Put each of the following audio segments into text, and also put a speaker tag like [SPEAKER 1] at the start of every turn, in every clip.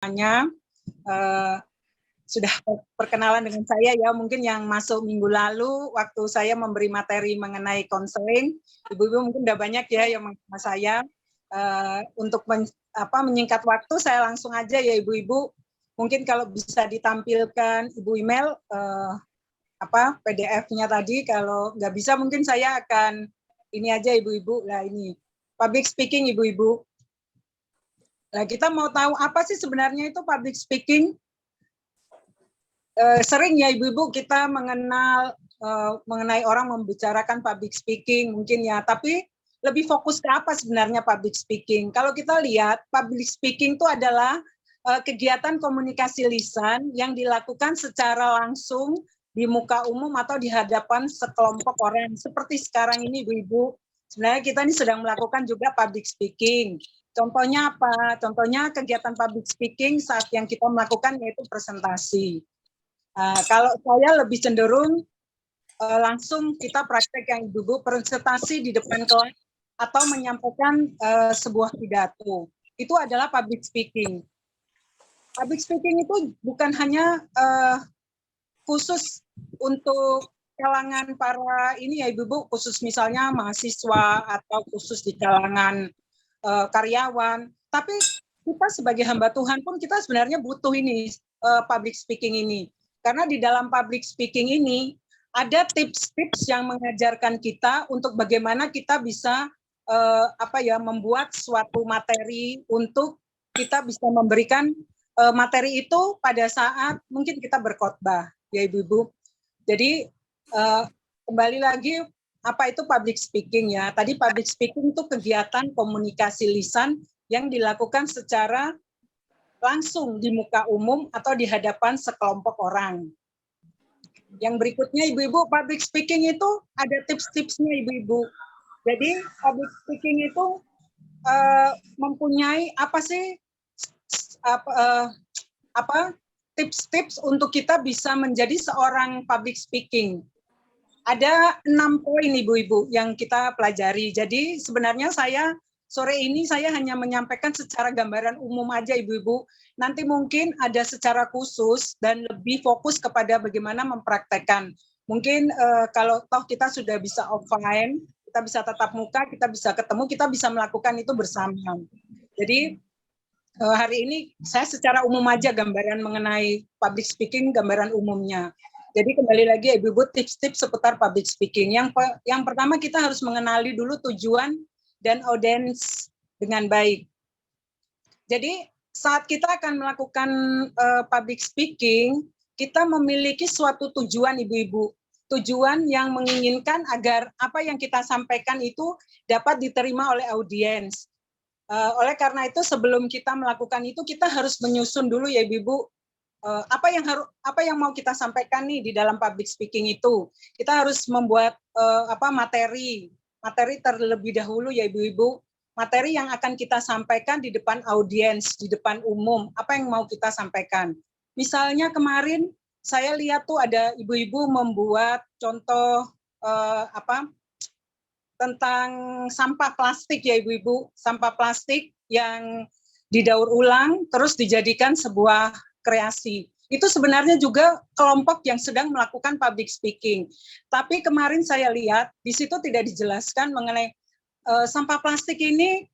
[SPEAKER 1] semuanya. Sudah perkenalan dengan saya ya, mungkin yang masuk minggu lalu waktu saya memberi materi mengenai konseling, ibu-ibu mungkin udah banyak ya yang mengenal saya. Untuk menyingkat waktu, saya langsung aja ya ibu-ibu, mungkin kalau bisa ditampilkan ibu email PDF-nya tadi, kalau nggak bisa mungkin saya akan ini aja ibu-ibu. Nah ini public speaking ibu-ibu. Nah, kita mau tahu apa sih sebenarnya itu public speaking? Sering ya ibu-ibu kita mengenal mengenai orang membicarakan public speaking mungkin ya, tapi lebih fokus ke apa sebenarnya public speaking? Kalau kita lihat public speaking itu adalah kegiatan komunikasi lisan yang dilakukan secara langsung di muka umum atau di hadapan sekelompok orang. Seperti sekarang ini ibu-ibu, sebenarnya kita ini sedang melakukan juga public speaking. Contohnya apa? Contohnya kegiatan public speaking saat yang kita melakukan yaitu presentasi. Kalau saya lebih cenderung langsung kita praktek yang ibu-ibu, presentasi di depan kelas atau menyampaikan sebuah pidato. Itu adalah public speaking. Public speaking itu bukan hanya khusus untuk kalangan para ini ya ibu-ibu, khusus misalnya mahasiswa atau khusus di kalangan karyawan, tapi kita sebagai hamba Tuhan pun kita sebenarnya butuh ini public speaking ini, karena di dalam public speaking ini ada tips-tips yang mengajarkan kita untuk bagaimana kita bisa membuat suatu materi untuk kita bisa memberikan materi itu pada saat mungkin kita berkhotbah ya ibu-ibu. Jadi kembali lagi, apa itu public speaking ya? Tadi public speaking itu kegiatan komunikasi lisan yang dilakukan secara langsung di muka umum atau di hadapan sekelompok orang. Yang berikutnya ibu-ibu, public speaking itu ada tips-tipsnya ibu-ibu. Jadi public speaking itu mempunyai apa sih tips-tips untuk kita bisa menjadi seorang public speaking. Ada 6 poin ibu-ibu yang kita pelajari. Jadi sebenarnya sore ini saya hanya menyampaikan secara gambaran umum aja ibu-ibu. Nanti mungkin ada secara khusus dan lebih fokus kepada bagaimana mempraktekkan. Mungkin kalau toh kita sudah bisa offline, kita bisa tatap muka, kita bisa ketemu, kita bisa melakukan itu bersama. Jadi hari ini saya secara umum aja gambaran mengenai public speaking, gambaran umumnya. Jadi kembali lagi ibu-ibu, tips-tips seputar public speaking. Yang pertama kita harus mengenali dulu tujuan dan audiens dengan baik. Jadi saat kita akan melakukan public speaking, kita memiliki suatu tujuan ibu-ibu. Tujuan yang menginginkan agar apa yang kita sampaikan itu dapat diterima oleh audiens. Oleh karena itu sebelum kita melakukan itu kita harus menyusun dulu ya ibu-ibu, apa yang mau kita sampaikan nih di dalam public speaking itu. Kita harus membuat materi terlebih dahulu ya ibu-ibu, materi yang akan kita sampaikan di depan audiens, di depan umum, apa yang mau kita sampaikan. Misalnya kemarin saya lihat tuh ada ibu-ibu membuat contoh tentang sampah plastik ya ibu-ibu, sampah plastik yang didaur ulang terus dijadikan sebuah kreasi. Itu sebenarnya juga kelompok yang sedang melakukan public speaking. Tapi kemarin saya lihat di situ tidak dijelaskan mengenai sampah plastik ini,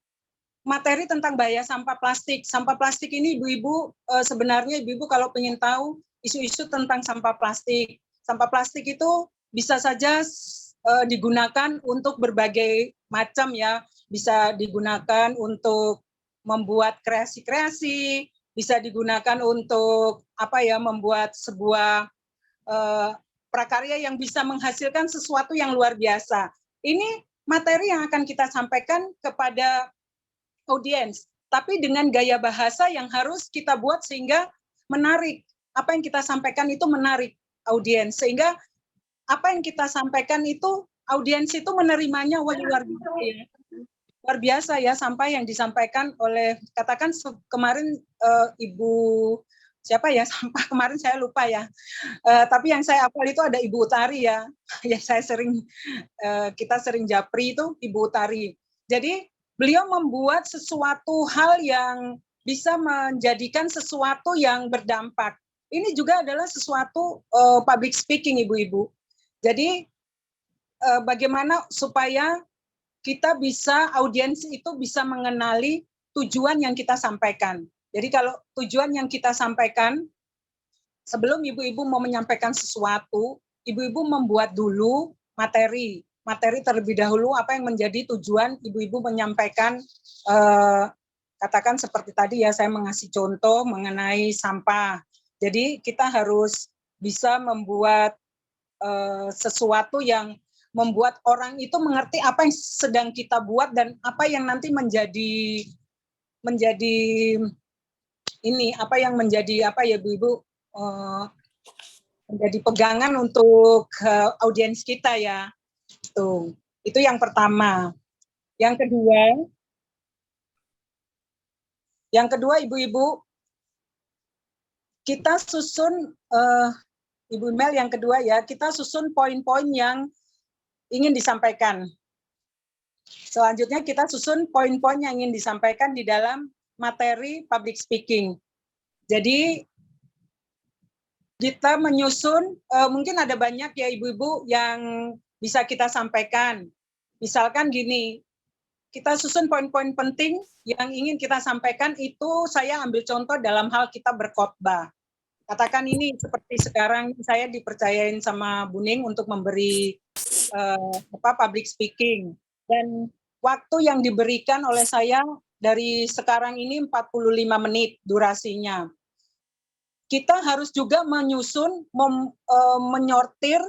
[SPEAKER 1] materi tentang bahaya sampah plastik. Sampah plastik ini ibu-ibu sebenarnya ibu-ibu kalau ingin tahu isu-isu tentang sampah plastik itu bisa saja digunakan untuk berbagai macam ya, bisa digunakan untuk membuat kreasi-kreasi, bisa digunakan untuk membuat sebuah prakarya yang bisa menghasilkan sesuatu yang luar biasa. Ini materi yang akan kita sampaikan kepada audiens, tapi dengan gaya bahasa yang harus kita buat sehingga menarik. Apa yang kita sampaikan itu menarik audiens, sehingga apa yang kita sampaikan itu audiens itu menerimanya luar biasa ya, sampai yang disampaikan oleh katakan kemarin ibu siapa ya, sampai kemarin saya lupa ya, tapi yang saya hafal itu ada Ibu Utari ya, yang saya kita sering japri itu Ibu Utari. Jadi beliau membuat sesuatu hal yang bisa menjadikan sesuatu yang berdampak. Ini juga adalah sesuatu public speaking, Ibu-ibu. Jadi bagaimana supaya kita bisa, audiens itu bisa mengenali tujuan yang kita sampaikan. Jadi kalau tujuan yang kita sampaikan, sebelum ibu-ibu mau menyampaikan sesuatu, ibu-ibu membuat dulu materi terlebih dahulu, apa yang menjadi tujuan ibu-ibu menyampaikan, katakan seperti tadi ya, saya mengasih contoh mengenai sampah. Jadi kita harus bisa membuat sesuatu yang membuat orang itu mengerti apa yang sedang kita buat dan apa yang nanti menjadi ini, apa yang menjadi apa ya Bu-Ibu, menjadi pegangan untuk audiens kita ya. Itu yang pertama. Yang kedua Ibu-ibu, kita susun Ibu Mel, yang kedua ya, kita susun poin-poin yang ingin disampaikan. Selanjutnya kita susun poin-poin yang ingin disampaikan di dalam materi public speaking. Jadi kita menyusun, mungkin ada banyak ya ibu-ibu yang bisa kita sampaikan. Misalkan gini, kita susun poin-poin penting yang ingin kita sampaikan, itu saya ambil contoh dalam hal kita berkhotbah. Katakan ini seperti sekarang saya dipercayain sama Buning untuk memberi public speaking. Dan waktu yang diberikan oleh saya dari sekarang ini 45 menit durasinya. Kita harus juga menyusun, menyortir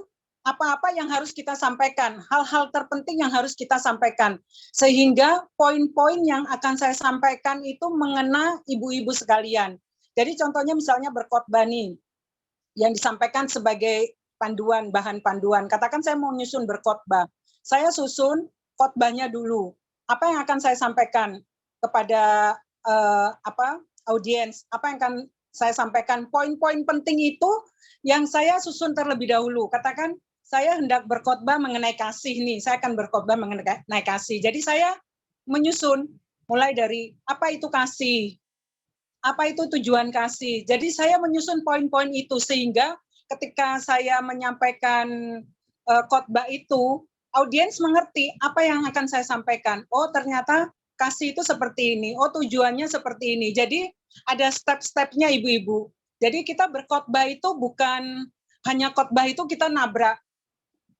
[SPEAKER 1] apa-apa yang harus kita sampaikan, hal-hal terpenting yang harus kita sampaikan, sehingga poin-poin yang akan saya sampaikan itu mengena ibu-ibu sekalian. Jadi contohnya misalnya berkhotbah nih, yang disampaikan sebagai panduan, bahan panduan. Katakan saya mau nyusun berkhotbah, saya susun khotbahnya dulu. Apa yang akan saya sampaikan kepada audiens? Apa yang akan saya sampaikan? Poin-poin penting itu yang saya susun terlebih dahulu. Katakan saya hendak berkhotbah mengenai kasih nih, saya akan berkhotbah mengenai kasih. Jadi saya menyusun mulai dari apa itu kasih, apa itu tujuan kasih. Jadi saya menyusun poin-poin itu sehingga ketika saya menyampaikan khotbah itu, audiens mengerti apa yang akan saya sampaikan. Oh, ternyata kasih itu seperti ini. Oh, tujuannya seperti ini. Jadi ada step-stepnya ibu-ibu. Jadi kita berkhotbah itu bukan hanya khotbah itu kita nabrak,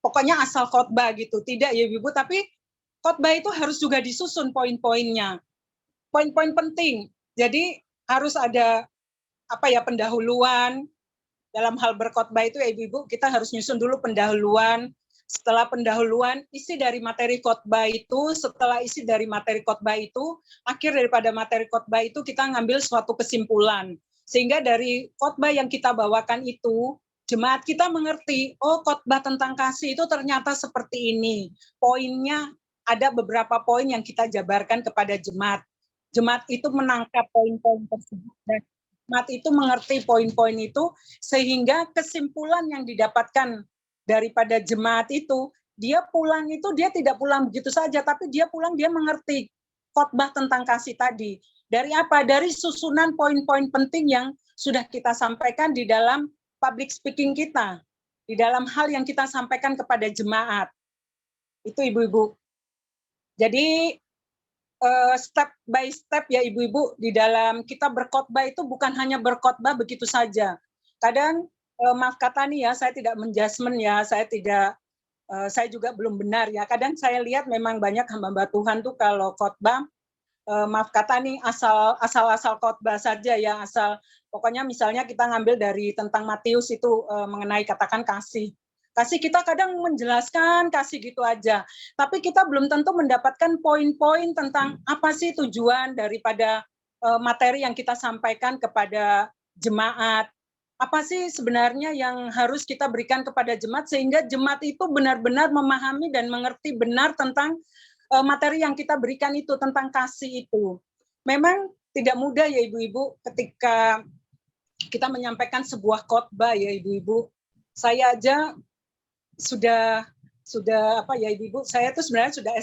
[SPEAKER 1] pokoknya asal khotbah gitu. Tidak ya ibu-ibu, tapi khotbah itu harus juga disusun poin-poinnya. Poin-poin penting. Jadi harus ada pendahuluan. Dalam hal berkhotbah itu ya ibu-ibu, kita harus nyusun dulu pendahuluan. Setelah pendahuluan, isi dari materi khotbah itu, setelah isi dari materi khotbah itu, akhir daripada materi khotbah itu kita ngambil suatu kesimpulan. Sehingga dari khotbah yang kita bawakan itu, jemaat kita mengerti, oh khotbah tentang kasih itu ternyata seperti ini. Poinnya ada beberapa poin yang kita jabarkan kepada jemaat. Jemaat itu menangkap poin-poin tersebut dan jemaat itu mengerti poin-poin itu, sehingga kesimpulan yang didapatkan daripada jemaat itu, dia pulang itu dia tidak pulang begitu saja, tapi dia pulang dia mengerti khotbah tentang kasih tadi. Dari apa? Dari susunan poin-poin penting yang sudah kita sampaikan di dalam public speaking kita, di dalam hal yang kita sampaikan kepada jemaat. Itu ibu-ibu. Jadi step by step ya ibu-ibu, di dalam kita berkhotbah itu bukan hanya berkhotbah begitu saja. Kadang maaf kata nih ya, saya tidak menjudgment ya, saya juga belum benar ya. Kadang saya lihat memang banyak hamba Tuhan tuh kalau khotbah, maaf kata nih asal khotbah saja ya, asal pokoknya misalnya kita ngambil dari tentang Matius itu mengenai katakan kasih. Kasih kita kadang menjelaskan kasih gitu aja, tapi kita belum tentu mendapatkan poin-poin tentang apa sih tujuan daripada materi yang kita sampaikan kepada jemaat. Apa sih sebenarnya yang harus kita berikan kepada jemaat sehingga jemaat itu benar-benar memahami dan mengerti benar tentang materi yang kita berikan itu, tentang kasih itu. Memang tidak mudah ya ibu-ibu ketika kita menyampaikan sebuah khotbah ya ibu-ibu. Saya aja sudah apa ya ibu-ibu, saya tuh sebenarnya sudah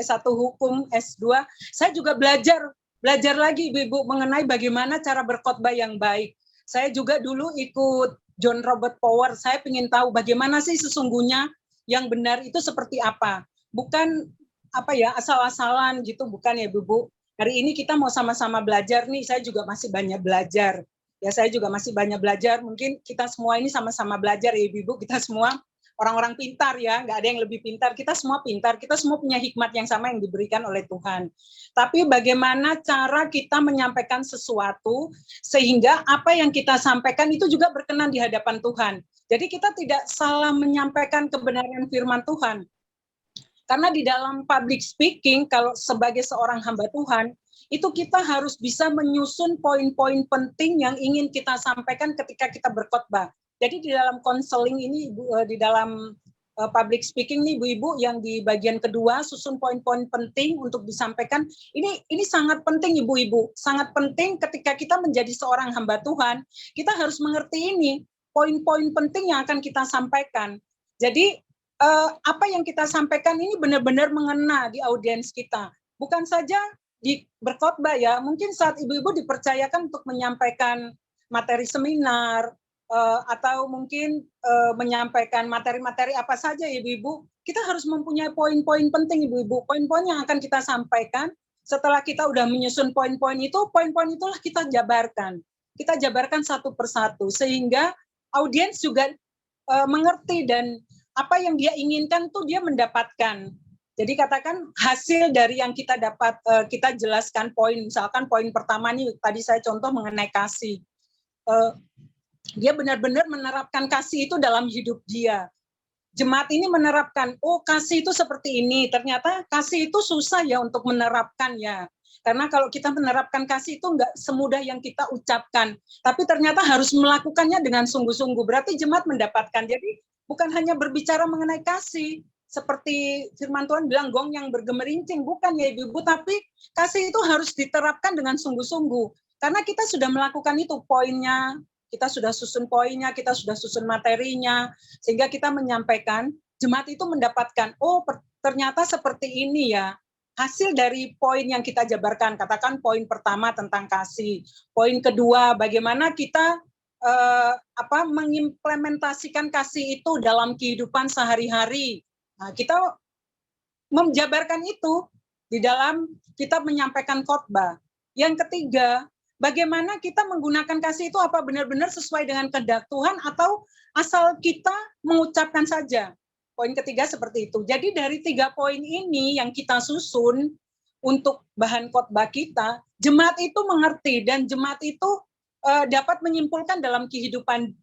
[SPEAKER 1] S1 hukum, S2, saya juga belajar belajar lagi Ibu-ibu mengenai bagaimana cara berkhotbah yang baik. Saya juga dulu ikut John Robert Power, saya ingin tahu bagaimana sih sesungguhnya yang benar itu seperti apa. Bukan apa ya asal-asalan gitu, bukan ya Ibu-ibu. Hari ini kita mau sama-sama belajar nih, saya juga masih banyak belajar. Ya saya juga masih banyak belajar, mungkin kita semua ini sama-sama belajar ya Ibu-ibu, kita semua orang-orang pintar ya, nggak ada yang lebih pintar, kita semua pintar, kita semua punya hikmat yang sama yang diberikan oleh Tuhan. Tapi bagaimana cara kita menyampaikan sesuatu sehingga apa yang kita sampaikan itu juga berkenan di hadapan Tuhan. Jadi kita tidak salah menyampaikan kebenaran firman Tuhan. Karena di dalam public speaking, kalau sebagai seorang hamba Tuhan, itu kita harus bisa menyusun poin-poin penting yang ingin kita sampaikan ketika kita berkhotbah. Jadi di dalam konseling ini, di dalam public speaking nih Ibu-ibu yang di bagian kedua susun poin-poin penting untuk disampaikan. Ini sangat penting Ibu-ibu, sangat penting ketika kita menjadi seorang hamba Tuhan, kita harus mengerti ini, poin-poin penting yang akan kita sampaikan. Jadi apa yang kita sampaikan ini benar-benar mengena di audiens kita. Bukan saja di berkhotbah ya, mungkin saat ibu-ibu dipercayakan untuk menyampaikan materi seminar, atau mungkin menyampaikan materi-materi apa saja ibu-ibu, kita harus mempunyai poin-poin penting ibu-ibu, poin-poin yang akan kita sampaikan. Setelah kita udah menyusun poin-poin itulah kita jabarkan. Kita jabarkan satu persatu sehingga audiens juga mengerti dan apa yang dia inginkan tuh dia mendapatkan. Jadi katakan hasil dari yang kita dapat, kita jelaskan poin, misalkan poin pertama nih tadi saya contoh mengenai kasih. Dia benar-benar menerapkan kasih itu dalam hidup dia. Jemaat ini menerapkan, oh kasih itu seperti ini. Ternyata kasih itu susah ya untuk menerapkan ya. Karena kalau kita menerapkan kasih itu nggak semudah yang kita ucapkan. Tapi ternyata harus melakukannya dengan sungguh-sungguh. Berarti jemaat mendapatkan. Jadi bukan hanya berbicara mengenai kasih. Seperti firman Tuhan bilang, gong yang bergemerincing. Bukan ya Ibu-ibu, tapi kasih itu harus diterapkan dengan sungguh-sungguh. Karena kita sudah melakukan itu poinnya, kita sudah susun poinnya, kita sudah susun materinya, sehingga kita menyampaikan, jemaat itu mendapatkan, oh ternyata seperti ini ya, hasil dari poin yang kita jabarkan, katakan poin pertama tentang kasih, poin kedua bagaimana kita mengimplementasikan kasih itu dalam kehidupan sehari-hari. Nah, kita menjabarkan itu di dalam kita menyampaikan khotbah. Yang ketiga, bagaimana kita menggunakan kasih itu apa benar-benar sesuai dengan kehendak Tuhan atau asal kita mengucapkan saja. Poin ketiga seperti itu. Jadi dari 3 poin ini yang kita susun untuk bahan khotbah kita, jemaat itu mengerti dan jemaat itu dapat menyimpulkan dalam kehidupan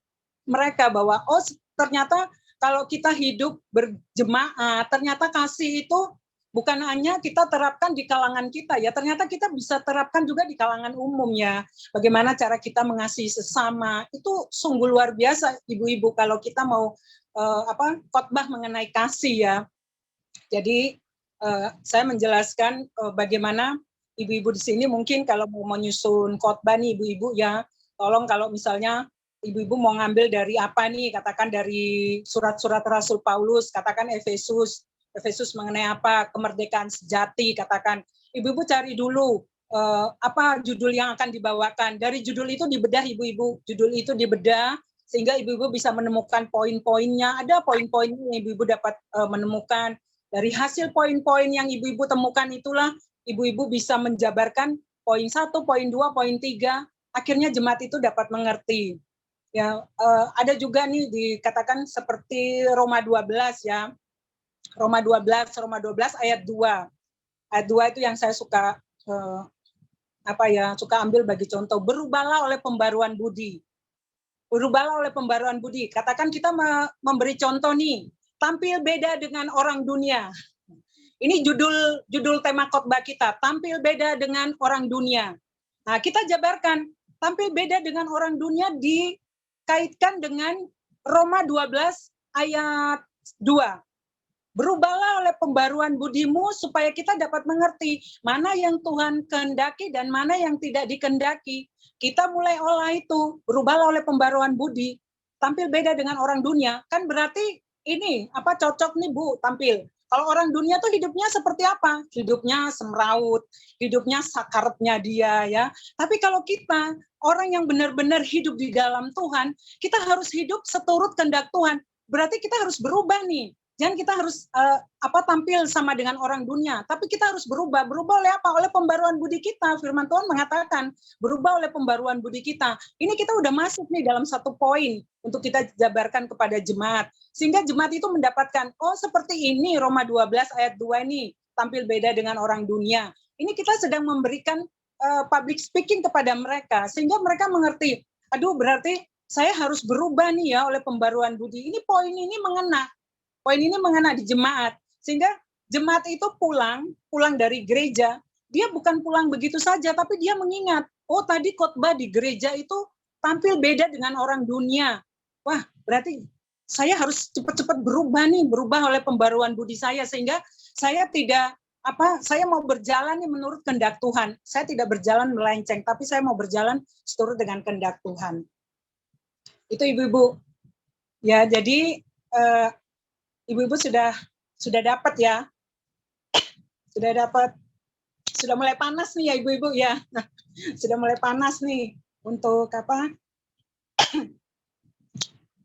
[SPEAKER 1] mereka bahwa oh ternyata kalau kita hidup berjemaat, ternyata kasih itu bukan hanya kita terapkan di kalangan kita ya, ternyata kita bisa terapkan juga di kalangan umum ya. Bagaimana cara kita mengasihi sesama, itu sungguh luar biasa ibu-ibu kalau kita mau khotbah mengenai kasih ya. Jadi saya menjelaskan bagaimana ibu-ibu di sini mungkin kalau mau menyusun khotbah nih ibu-ibu ya, tolong kalau misalnya ibu-ibu mau ngambil dari apa nih, katakan dari surat-surat Rasul Paulus, katakan Efesus mengenai apa, kemerdekaan sejati, katakan ibu-ibu cari dulu apa judul yang akan dibawakan. Dari judul itu dibedah ibu-ibu, judul itu dibedah sehingga ibu-ibu bisa menemukan poin-poinnya. Ada poin-poin yang ibu-ibu dapat menemukan. Dari hasil poin-poin yang ibu-ibu temukan itulah ibu-ibu bisa menjabarkan poin 1, poin 2, poin 3. Akhirnya jemaat itu dapat mengerti. Ya, ada juga nih dikatakan seperti Roma 12 ya. Roma 12 ayat 2. Ayat 2 itu yang saya suka suka ambil bagi contoh. Berubahlah oleh pembaruan budi. Berubahlah oleh pembaruan budi. Katakan kita memberi contoh nih, tampil beda dengan orang dunia. Ini judul tema khotbah kita, tampil beda dengan orang dunia. Nah, kita jabarkan, tampil beda dengan orang dunia dikaitkan dengan Roma 12 ayat 2. Berubahlah oleh pembaruan budimu supaya kita dapat mengerti mana yang Tuhan kehendaki dan mana yang tidak dikehendaki. Kita mulai olah itu, berubahlah oleh pembaruan budi, tampil beda dengan orang dunia. Kan berarti ini cocok nih Bu tampil. Kalau orang dunia tuh hidupnya seperti apa? Hidupnya semrawut, hidupnya sakaratnya dia ya. Tapi kalau kita orang yang benar-benar hidup di dalam Tuhan, kita harus hidup seturut kehendak Tuhan. Berarti kita harus berubah nih. Jangan kita harus tampil sama dengan orang dunia, tapi kita harus berubah. Berubah oleh apa? Oleh pembaruan budi kita. Firman Tuhan mengatakan berubah oleh pembaruan budi kita. Ini kita udah masuk nih dalam satu poin untuk kita jabarkan kepada jemaat. Sehingga jemaat itu mendapatkan, oh seperti ini Roma 12 ayat 2 ini tampil beda dengan orang dunia. Ini kita sedang memberikan public speaking kepada mereka sehingga mereka mengerti, aduh berarti saya harus berubah nih ya oleh pembaruan budi. Ini poin ini mengena di jemaat sehingga jemaat itu pulang dari gereja, dia bukan pulang begitu saja tapi dia mengingat, oh tadi khotbah di gereja itu tampil beda dengan orang dunia. Wah, berarti saya harus cepat-cepat berubah oleh pembaruan budi saya sehingga saya tidak saya mau berjalan nih menurut kehendak Tuhan. Saya tidak berjalan melenceng, tapi saya mau berjalan seturut dengan kehendak Tuhan. Itu ibu-ibu. Ya, jadi ibu-ibu sudah dapat ya. Sudah mulai panas nih ya ibu-ibu ya. Sudah mulai panas nih untuk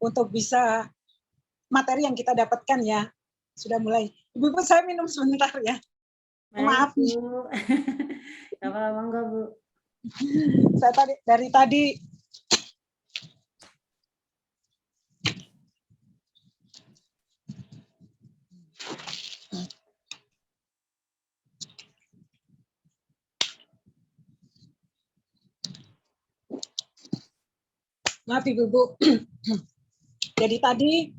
[SPEAKER 1] untuk bisa materi yang kita dapatkan ya. Sudah mulai. Ibu-ibu saya minum sebentar ya.
[SPEAKER 2] Baik,
[SPEAKER 1] maaf
[SPEAKER 2] Bu. Gak apa-apa, enggak, Bu.
[SPEAKER 1] Saya dari tadi maaf ibu-ibu. Jadi tadi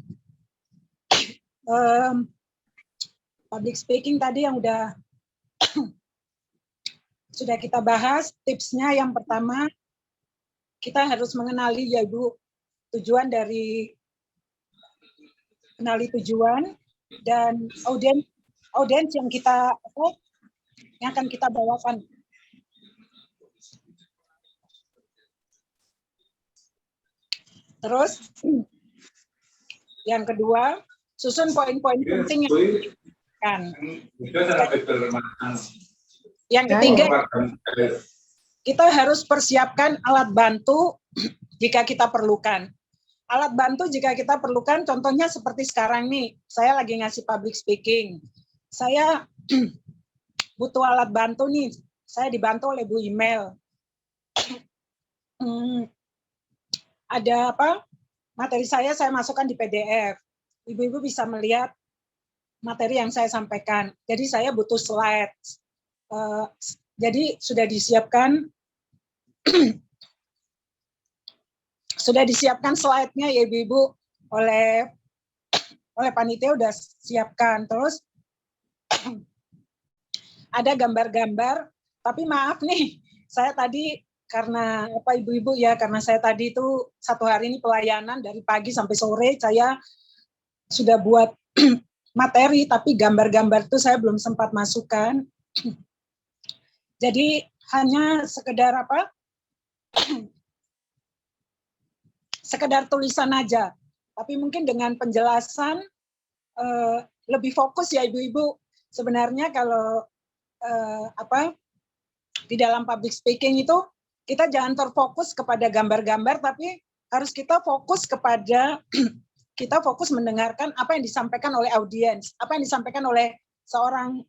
[SPEAKER 1] public speaking tadi yang sudah kita bahas. Tipsnya yang pertama, kita harus mengenali ya Ibu, tujuan dan audiens yang akan kita bawakan. Terus yang kedua, susun poin-poin penting yang kan. Yang ketiga, kita harus persiapkan alat bantu jika kita perlukan. Alat bantu jika kita perlukan, contohnya seperti sekarang nih, saya lagi ngasih public speaking. Saya butuh alat bantu nih, saya dibantu oleh Bu Email. Ada materi saya masukkan di PDF. Ibu-ibu bisa melihat materi yang saya sampaikan. Jadi saya butuh slide. Jadi sudah disiapkan slide-nya ya ibu-ibu oleh panitia udah siapkan. Terus ada gambar-gambar, tapi maaf nih, saya tadi karena ibu-ibu ya, karena saya tadi itu satu hari ini pelayanan dari pagi sampai sore, saya sudah buat materi, tapi gambar-gambar itu saya belum sempat masukkan. Jadi hanya sekedar sekedar tulisan aja, tapi mungkin dengan penjelasan lebih fokus ya ibu-ibu. Sebenarnya kalau di dalam public speaking itu kita jangan terfokus kepada gambar-gambar, tapi harus kita fokus mendengarkan apa yang disampaikan oleh audiens, apa yang disampaikan oleh seorang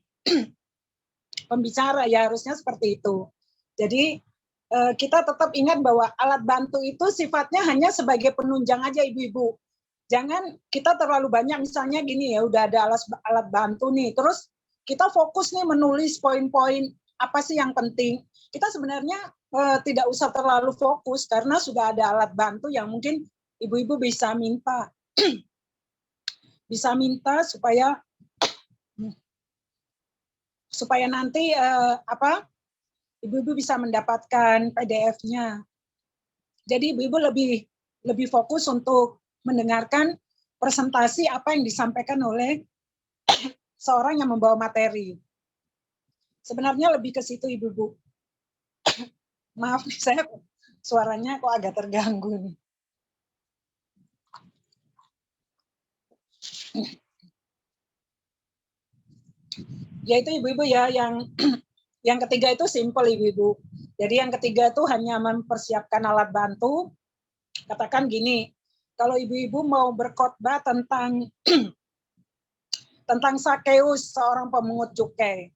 [SPEAKER 1] pembicara, ya harusnya seperti itu. Jadi kita tetap ingat bahwa alat bantu itu sifatnya hanya sebagai penunjang aja ibu-ibu. Jangan kita terlalu banyak, misalnya gini ya, udah ada alat bantu nih, terus kita fokus nih menulis poin-poin apa sih yang penting. Kita sebenarnya tidak usah terlalu fokus karena sudah ada alat bantu yang mungkin ibu-ibu bisa minta supaya nanti ibu-ibu bisa mendapatkan PDF-nya. Jadi ibu-ibu lebih fokus untuk mendengarkan presentasi apa yang disampaikan oleh seorang yang membawa materi. Sebenarnya lebih ke situ ibu-ibu. Maaf nih, saya suaranya kok agak terganggu nih. Yaitu ibu-ibu ya yang yang ketiga itu simple ibu-ibu. Jadi yang ketiga itu hanya mempersiapkan alat bantu. Katakan gini, kalau ibu-ibu mau berkhotbah tentang Sakeus, seorang pemungut cukai.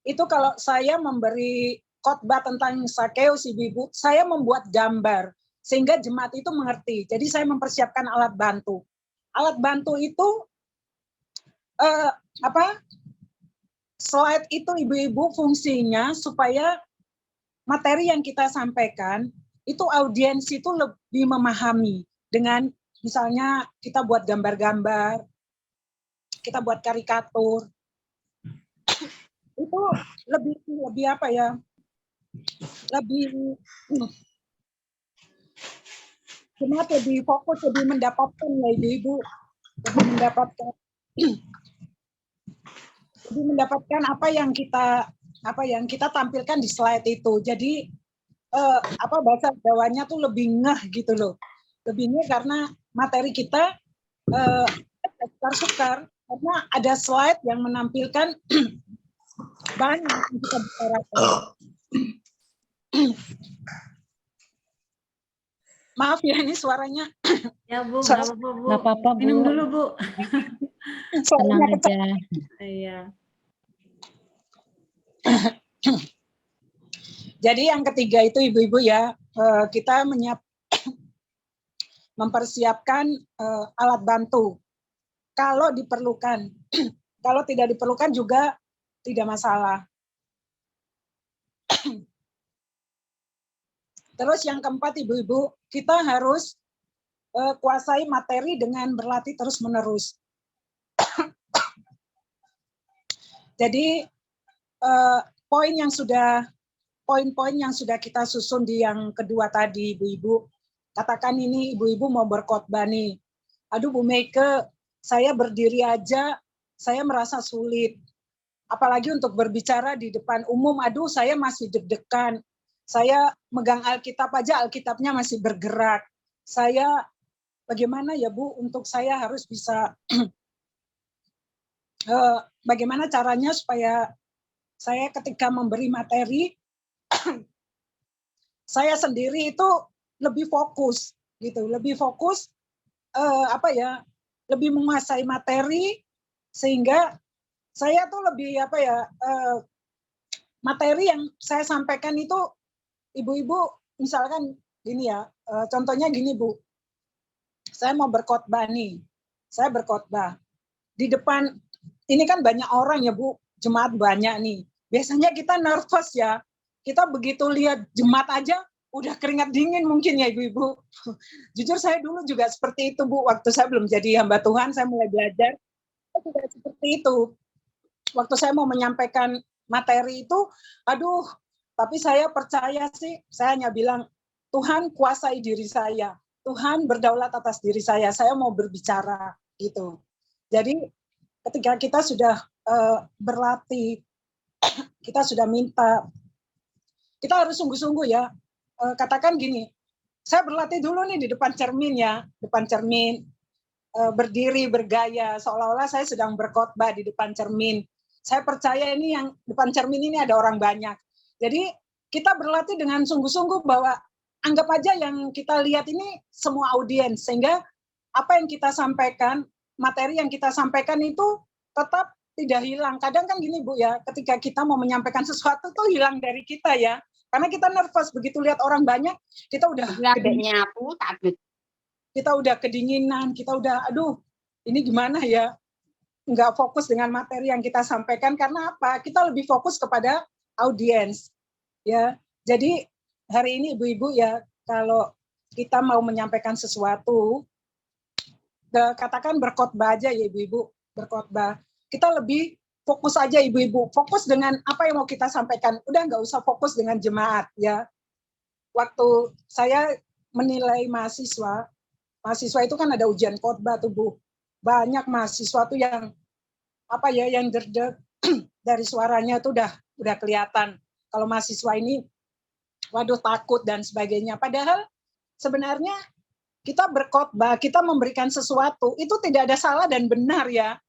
[SPEAKER 1] Itu kalau saya memberi khotbah tentang Sakeus ibu-ibu, saya membuat gambar sehingga jemaat itu mengerti. Jadi saya mempersiapkan alat bantu. Alat bantu itu slide itu ibu-ibu fungsinya supaya materi yang kita sampaikan itu audiens itu lebih memahami dengan misalnya kita buat gambar-gambar, kita buat karikatur. Itu lebih apa ya? Jemaat lebih fokus, lebih mendapatkan ya ibu-ibu, lebih mendapatkan apa yang kita tampilkan di slide itu. Jadi bahasa Jawanya tuh lebih ngeh gitu loh. Lebih ngeh karena materi kita sukar karena ada slide yang menampilkan banyak yang kita bicarakan. Maaf ya, ini suaranya.
[SPEAKER 2] Ya Bu, nggak apa-apa Bu.
[SPEAKER 3] Nggak apa-apa Bu.
[SPEAKER 2] Minum dulu Bu.
[SPEAKER 3] Tenang aja.
[SPEAKER 2] Iya.
[SPEAKER 1] Jadi yang ketiga itu ibu-ibu ya, kita mempersiapkan alat bantu. Kalau diperlukan, kalau tidak diperlukan juga tidak masalah. Terus yang keempat ibu-ibu, kita harus kuasai materi dengan berlatih terus-menerus. Jadi poin-poin yang sudah kita susun di yang kedua tadi ibu-ibu, katakan ini ibu-ibu mau berkhotbah nih. Aduh Bu Meike, saya berdiri aja, saya merasa sulit. Apalagi untuk berbicara di depan umum, aduh saya masih deg-degan. Saya megang Alkitab aja, Alkitabnya masih bergerak. Saya, bagaimana ya Bu, untuk saya harus bisa, bagaimana caranya supaya saya ketika memberi materi, saya sendiri itu lebih fokus, gitu, lebih fokus, lebih menguasai materi, sehingga saya tuh lebih materi yang saya sampaikan itu ibu-ibu misalkan gini ya, contohnya gini Bu, saya mau berkhotbah nih, saya berkhotbah di depan, ini kan banyak orang ya Bu, jemaat banyak nih, biasanya kita nervous ya, kita begitu lihat jemaat aja udah keringat dingin mungkin ya ibu-ibu. Jujur saya dulu juga seperti itu Bu, waktu saya belum jadi hamba Tuhan, saya mulai belajar, saya juga seperti itu. Waktu saya mau menyampaikan materi itu, aduh, tapi saya percaya sih, saya hanya bilang, Tuhan kuasai diri saya, Tuhan berdaulat atas diri saya mau berbicara, gitu. Jadi ketika kita sudah berlatih, kita sudah minta, kita harus sungguh-sungguh ya, katakan gini, saya berlatih dulu nih di depan cermin ya, depan cermin, berdiri, bergaya, seolah-olah saya sedang berkhotbah di depan cermin. Saya percaya ini yang depan cermin ini ada orang banyak. Jadi kita berlatih dengan sungguh-sungguh bahwa anggap aja yang kita lihat ini semua audiens, sehingga apa yang kita sampaikan, materi yang kita sampaikan itu tetap tidak hilang. Kadang kan gini Bu ya, ketika kita mau menyampaikan sesuatu tuh hilang dari kita ya. Karena kita nervous, begitu lihat orang banyak, kita udah kedinginan, kita udah, aduh, ini gimana ya, nggak fokus dengan materi yang kita sampaikan, karena apa? Kita lebih fokus kepada audiens, ya. Jadi hari ini ibu-ibu ya, kalau kita mau menyampaikan sesuatu, katakan berkhotbah aja ya ibu-ibu, berkhotbah. Kita lebih fokus aja ibu-ibu, fokus dengan apa yang mau kita sampaikan. Udah nggak usah fokus dengan jemaat ya. Waktu saya menilai mahasiswa itu kan ada ujian khotbah tuh Bu. Banyak mahasiswa tuh yang yang derdek dari suaranya tuh udah kelihatan. Kalau mahasiswa ini waduh takut dan sebagainya. Padahal sebenarnya kita berkhotbah, kita memberikan sesuatu itu tidak ada salah dan benar ya.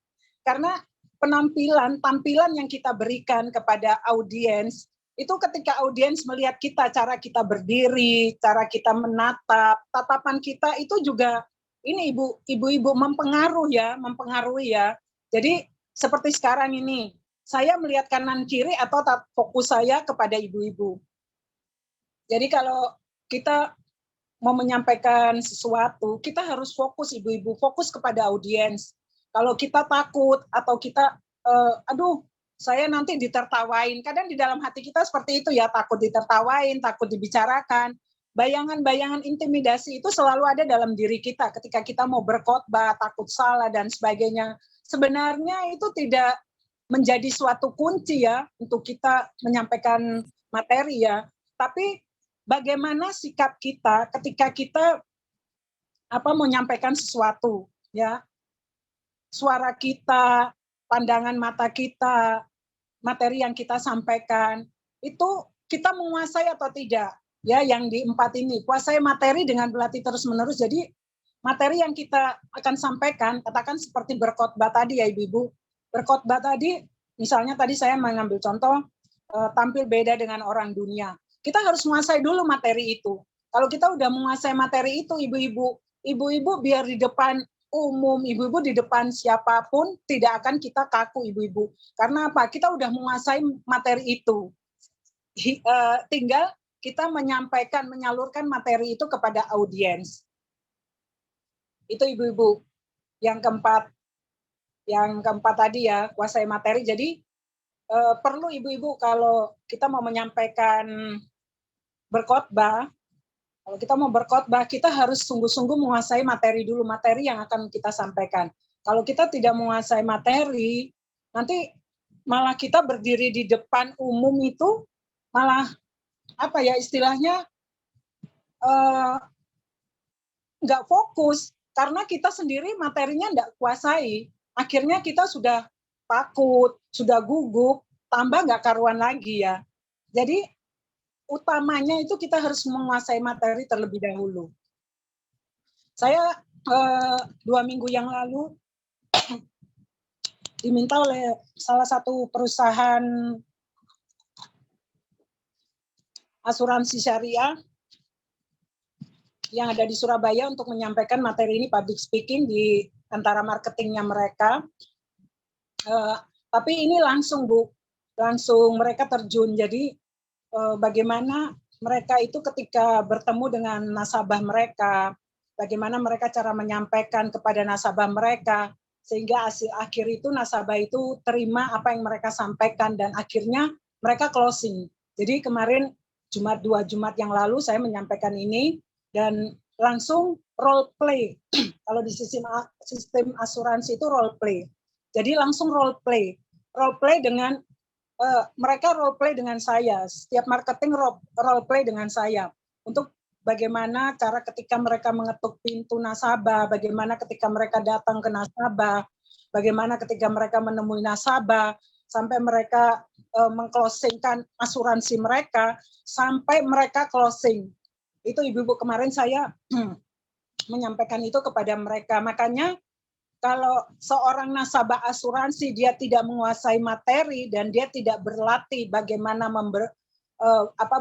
[SPEAKER 1] Karena tampilan yang kita berikan kepada audiens, itu ketika audiens melihat kita, cara kita berdiri, cara kita menatap, tatapan kita itu juga ini ibu-ibu mempengaruhi ya. Jadi seperti sekarang ini, saya melihat kanan kiri atau fokus saya kepada ibu-ibu. Jadi kalau kita mau menyampaikan sesuatu, kita harus fokus ibu-ibu, fokus kepada audiens. Kalau kita takut atau kita, aduh, saya nanti ditertawain. Kadang di dalam hati kita seperti itu ya, takut ditertawain, takut dibicarakan. Bayangan-bayangan intimidasi itu selalu ada dalam diri kita ketika kita mau berkhotbah, takut salah dan sebagainya. Sebenarnya itu tidak menjadi suatu kunci ya untuk kita menyampaikan materi ya. Tapi bagaimana sikap kita ketika kita menyampaikan sesuatu ya, suara kita, pandangan mata kita, materi yang kita sampaikan itu kita menguasai atau tidak ya, yang di 4 ini kuasai materi dengan berlatih terus menerus. Jadi materi yang kita akan sampaikan, katakan seperti berkhotbah tadi ya ibu-ibu, berkhotbah tadi misalnya tadi saya mengambil contoh tampil beda dengan orang dunia. Kita harus menguasai dulu materi itu. Kalau kita udah menguasai materi itu, ibu-ibu biar di depan umum, ibu-ibu di depan siapapun tidak akan kita kaku ibu-ibu. Karena apa? Kita udah menguasai materi itu. Tinggal kita menyampaikan, menyalurkan materi itu kepada audiens. Itu ibu-ibu. Yang keempat tadi ya, kuasai materi. Jadi perlu ibu-ibu kalau kita mau menyampaikan berkhotbah, kalau kita mau berkhotbah, kita harus sungguh-sungguh menguasai materi dulu, materi yang akan kita sampaikan. Kalau kita tidak menguasai materi, nanti malah kita berdiri di depan umum itu malah istilahnya nggak fokus karena kita sendiri materinya nggak kuasai. Akhirnya kita sudah takut, sudah gugup, tambah nggak karuan lagi ya. Jadi utamanya itu kita harus menguasai materi terlebih dahulu. Saya 2 minggu yang lalu diminta oleh salah satu perusahaan asuransi syariah yang ada di Surabaya untuk menyampaikan materi ini public speaking di antara marketingnya mereka. Tapi ini langsung mereka terjun. Jadi bagaimana mereka itu ketika bertemu dengan nasabah mereka, bagaimana mereka cara menyampaikan kepada nasabah mereka, sehingga hasil akhir itu nasabah itu terima apa yang mereka sampaikan dan akhirnya mereka closing. Jadi kemarin dua Jumat yang lalu saya menyampaikan ini dan langsung role play. Kalau di sistem asuransi itu role play. Jadi langsung role play dengan mereka role play dengan saya. Setiap marketing role play dengan saya untuk bagaimana cara ketika mereka mengetuk pintu nasabah, bagaimana ketika mereka datang ke nasabah, bagaimana ketika mereka menemui nasabah, sampai mereka mengclosingkan asuransi mereka, sampai mereka closing. Itu ibu-ibu kemarin saya menyampaikan itu kepada mereka. Makanya kalau seorang nasabah asuransi dia tidak menguasai materi dan dia tidak berlatih bagaimana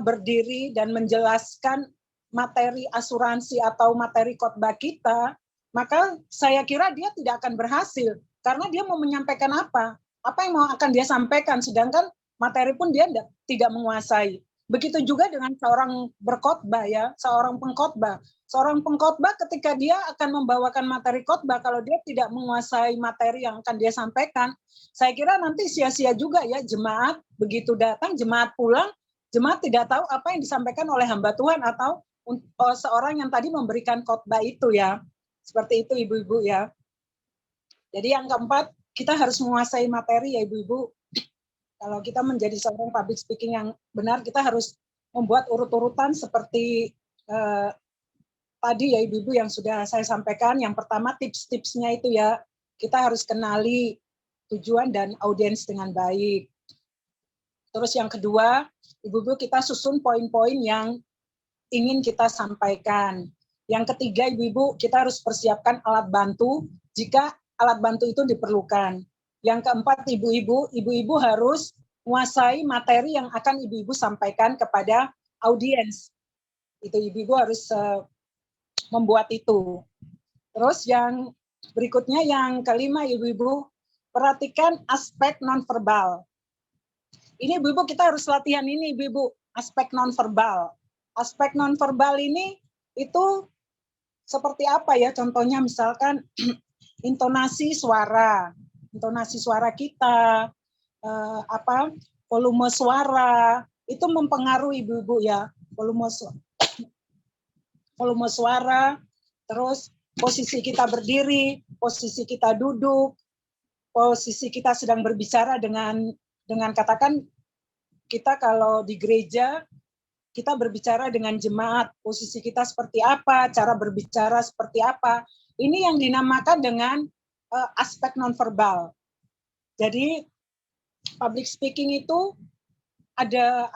[SPEAKER 1] berdiri dan menjelaskan materi asuransi atau materi khotbah kita, maka saya kira dia tidak akan berhasil karena dia mau menyampaikan apa yang mau akan dia sampaikan, sedangkan materi pun dia tidak menguasai. Begitu juga dengan seorang berkhotbah ya, seorang pengkhotbah. Seorang pengkhotbah ketika dia akan membawakan materi khotbah, kalau dia tidak menguasai materi yang akan dia sampaikan, saya kira nanti sia-sia juga ya jemaat, begitu datang jemaat pulang, jemaat tidak tahu apa yang disampaikan oleh hamba Tuhan atau seorang yang tadi memberikan khotbah itu ya. Seperti itu ibu-ibu ya. Jadi yang keempat, kita harus menguasai materi ya ibu-ibu. Kalau kita menjadi seorang public speaking yang benar, kita harus membuat urut-urutan seperti tadi ya ibu-ibu yang sudah saya sampaikan. Yang pertama tips-tipsnya itu ya, kita harus kenali tujuan dan audiens dengan baik. Terus yang kedua, ibu-ibu kita susun poin-poin yang ingin kita sampaikan. Yang ketiga ibu-ibu kita harus persiapkan alat bantu jika alat bantu itu diperlukan. Yang keempat, ibu-ibu harus menguasai materi yang akan ibu-ibu sampaikan kepada audiens. Itu ibu-ibu harus membuat itu. Terus yang berikutnya yang kelima, ibu-ibu perhatikan aspek nonverbal. Ini ibu-ibu kita harus latihan ini, ibu-ibu, aspek nonverbal. Aspek nonverbal ini itu seperti apa ya? Contohnya misalkan intonasi suara kita, volume suara itu mempengaruhi ibu-ibu ya, volume suara, terus posisi kita berdiri, posisi kita duduk, posisi kita sedang berbicara dengan katakan kita kalau di gereja kita berbicara dengan jemaat, posisi kita seperti apa, cara berbicara seperti apa. Ini yang dinamakan dengan aspek nonverbal. Jadi public speaking itu ada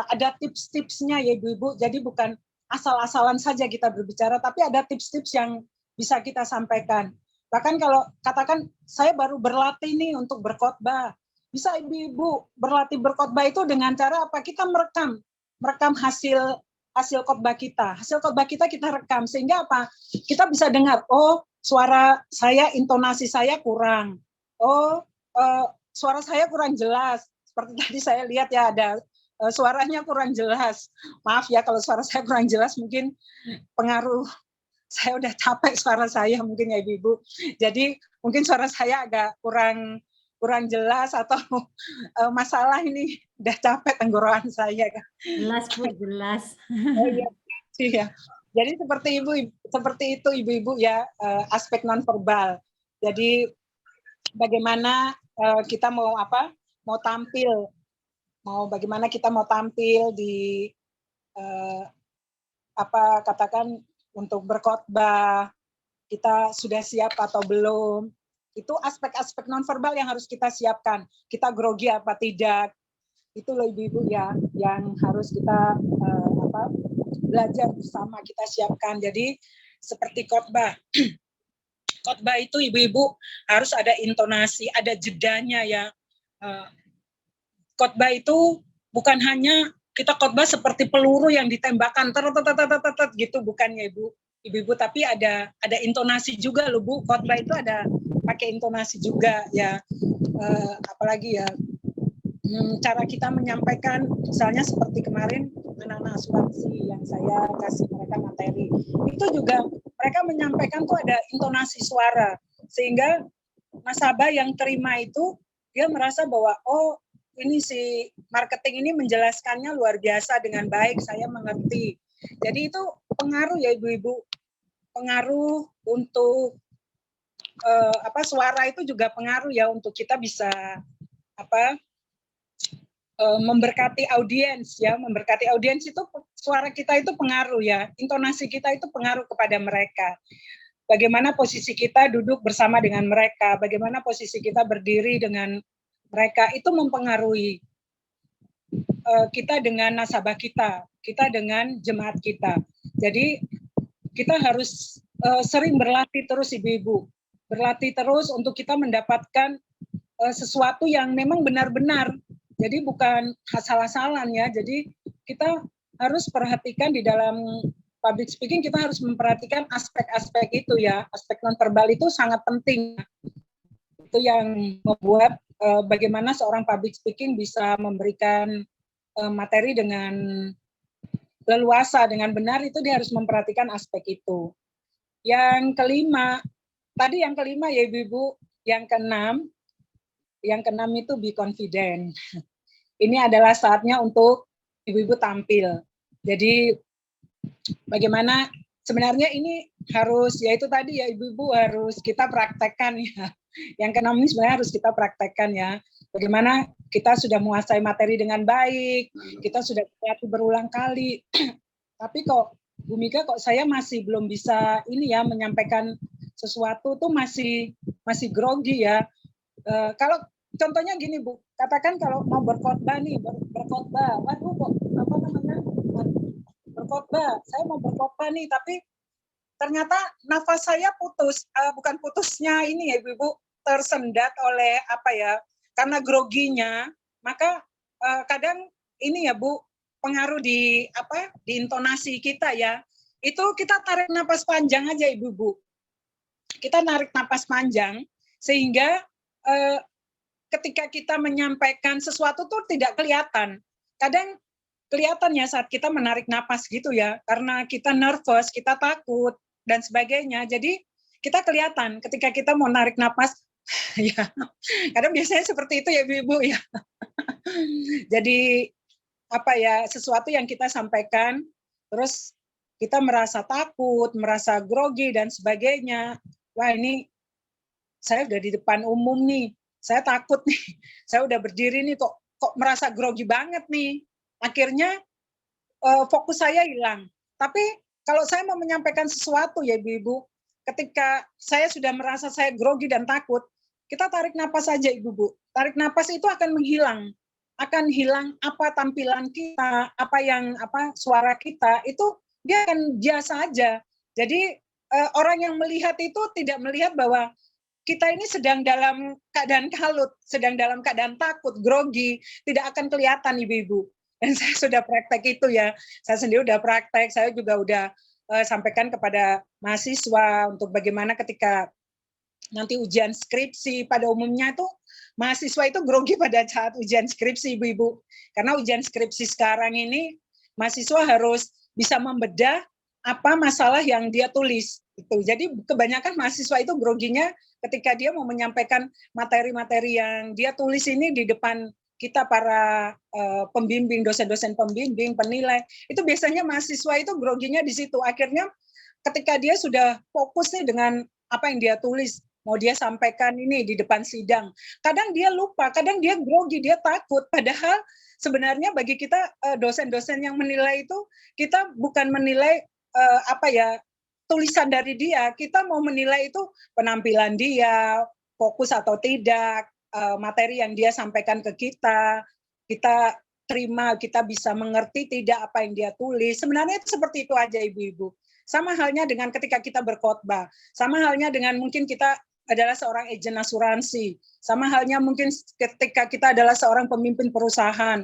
[SPEAKER 1] ada tips-tipsnya ya ibu-ibu. Jadi bukan asal-asalan saja kita berbicara, tapi ada tips-tips yang bisa kita sampaikan. Bahkan kalau katakan saya baru berlatih nih untuk berkhotbah, bisa ibu-ibu berlatih berkhotbah itu dengan cara apa? Kita merekam hasil khotbah kita. Hasil khotbah kita rekam sehingga apa? Kita bisa dengar, oh suara saya, intonasi saya kurang. Oh suara saya kurang jelas. Seperti tadi saya lihat ya ada suaranya kurang jelas. Maaf ya kalau suara saya kurang jelas, mungkin pengaruh saya udah capek suara saya mungkin ya ibu-ibu. Jadi mungkin suara saya agak kurang jelas atau masalah ini udah capek tenggorokan saya kan.
[SPEAKER 2] Jelas Bu, jelas.
[SPEAKER 1] Oh iya. Iya. Jadi seperti itu ibu-ibu ya, aspek nonverbal. Jadi bagaimana kita mau tampil, bagaimana kita mau tampil di katakan untuk berkhotbah, kita sudah siap atau belum. Itu aspek-aspek nonverbal yang harus kita siapkan. Kita grogi apa tidak. Itu loh ibu-ibu ya yang harus kita belajar bersama, kita siapkan. Jadi seperti khotbah. Khotbah itu ibu-ibu harus ada intonasi, ada jedanya ya. Khotbah itu bukan hanya kita khotbah seperti peluru yang ditembakkan gitu, bukan ya ibu-ibu, tapi ada intonasi juga loh Bu. Khotbah itu ada pakai intonasi juga ya. Apalagi ya cara kita menyampaikan, misalnya seperti kemarin anak-anak asuransi yang saya kasih mereka materi, itu juga mereka menyampaikan tuh ada intonasi suara, sehingga nasabah yang terima itu dia merasa bahwa oh ini si marketing ini menjelaskannya luar biasa dengan baik, saya mengerti. Jadi itu pengaruh ya ibu-ibu, pengaruh untuk suara itu juga pengaruh ya untuk kita bisa memberkati audiens ya. Memberkati audiens itu suara kita itu pengaruh ya, intonasi kita itu pengaruh kepada mereka. Bagaimana posisi kita duduk bersama dengan mereka, bagaimana posisi kita berdiri dengan mereka, itu mempengaruhi kita dengan nasabah kita dengan jemaat kita. Jadi kita harus sering berlatih terus ibu-ibu, berlatih terus untuk kita mendapatkan sesuatu yang memang benar-benar. Jadi bukan asal-asalan ya. Jadi kita harus perhatikan di dalam public speaking, kita harus memperhatikan aspek-aspek itu ya. Aspek nonverbal itu sangat penting. Itu yang membuat bagaimana seorang public speaking bisa memberikan materi dengan leluasa, dengan benar, itu dia harus memperhatikan aspek itu. Yang kelima, tadi yang kelima ya ibu-ibu, yang keenam itu be confident. Ini adalah saatnya untuk ibu-ibu tampil. Jadi bagaimana sebenarnya ini harus, yaitu tadi ya ibu-ibu harus kita praktekkan ya. Yang keenam ini sebenarnya harus kita praktekkan ya. Bagaimana kita sudah menguasai materi dengan baik, kita sudah berlatih berulang kali. Tapi kok Bu Mika, kok saya masih belum bisa ini ya menyampaikan sesuatu tuh masih grogi ya. Kalau contohnya gini Bu, katakan kalau mau berkhotbah nih, berkhotbah, waduh kok berkhotbah, saya mau berkhotbah nih, tapi ternyata nafas saya putus, bukan putusnya ini ya Ibu, tersendat oleh apa ya, karena groginya, maka kadang ini ya Bu, pengaruh di apa, di intonasi kita ya. Itu kita tarik napas panjang aja Ibu Bu. Kita narik napas panjang sehingga ketika kita menyampaikan sesuatu tuh tidak kelihatan. Kadang kelihatannya saat kita menarik napas gitu ya, karena kita nervous, kita takut dan sebagainya. Jadi kita kelihatan ketika kita mau narik napas, ya. Kadang biasanya seperti itu ya Ibu ya. Jadi apa ya, sesuatu yang kita sampaikan, terus kita merasa takut, merasa grogi dan sebagainya. Wah ini saya udah di depan umum nih, saya takut nih, saya udah berdiri nih kok merasa grogi banget nih. Akhirnya fokus saya hilang. Tapi kalau saya mau menyampaikan sesuatu ya Ibu-Ibu, ketika saya sudah merasa saya grogi dan takut, kita tarik napas saja Ibu-Bu. Tarik napas itu akan menghilang. Akan hilang apa tampilan kita, apa suara kita, itu dia akan biasa aja. Jadi orang yang melihat itu tidak melihat bahwa kita ini sedang dalam keadaan kalut, sedang dalam keadaan takut, grogi, tidak akan kelihatan Ibu-Ibu. Dan saya sudah praktek itu ya, saya sendiri udah praktek, saya juga udah sampaikan kepada mahasiswa untuk bagaimana ketika nanti ujian skripsi, pada umumnya itu mahasiswa itu grogi pada saat ujian skripsi Ibu-Ibu. Karena ujian skripsi sekarang ini mahasiswa harus bisa membedah apa masalah yang dia tulis. Itu. Jadi kebanyakan mahasiswa itu groginya ketika dia mau menyampaikan materi-materi yang dia tulis ini di depan kita para pembimbing, dosen-dosen pembimbing, penilai, itu biasanya mahasiswa itu groginya di situ. Akhirnya ketika dia sudah fokus nih dengan apa yang dia tulis, mau dia sampaikan ini di depan sidang, kadang dia lupa, kadang dia grogi, dia takut. Padahal sebenarnya bagi kita dosen-dosen yang menilai itu, kita bukan menilai tulisan dari dia, kita mau menilai itu penampilan dia, fokus atau tidak, materi yang dia sampaikan ke kita terima, kita bisa mengerti tidak apa yang dia tulis. Sebenarnya itu seperti itu aja Ibu-Ibu. Sama halnya dengan ketika kita berkhotbah, sama halnya dengan mungkin kita adalah seorang agen asuransi, sama halnya mungkin ketika kita adalah seorang pemimpin perusahaan,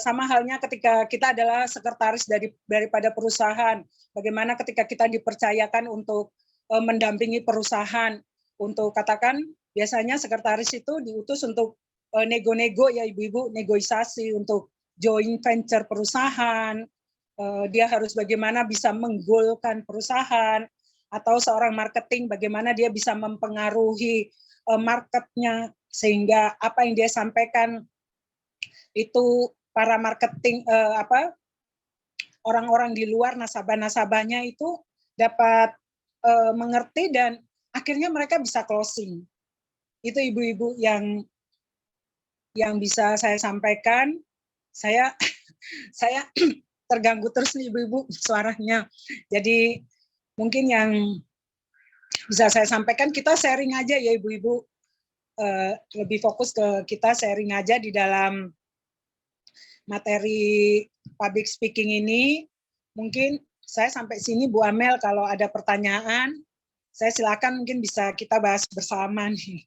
[SPEAKER 1] sama halnya ketika kita adalah sekretaris daripada perusahaan, bagaimana ketika kita dipercayakan untuk mendampingi perusahaan, untuk katakan biasanya sekretaris itu diutus untuk nego-nego ya Ibu-Ibu, negosiasi untuk joint venture perusahaan, dia harus bagaimana bisa menggolkan perusahaan, atau seorang marketing bagaimana dia bisa mempengaruhi marketnya, sehingga apa yang dia sampaikan itu para marketing orang-orang di luar, nasabah-nasabahnya itu dapat mengerti dan akhirnya mereka bisa closing. Itu Ibu-Ibu yang bisa saya sampaikan. Saya terganggu terus nih Ibu-Ibu suaranya. Jadi mungkin yang bisa saya sampaikan, kita sharing aja ya Ibu-Ibu. Lebih fokus ke kita sharing aja di dalam materi public speaking ini. Mungkin saya sampai sini Bu Amel, kalau ada pertanyaan, saya silakan mungkin bisa kita bahas bersama nih.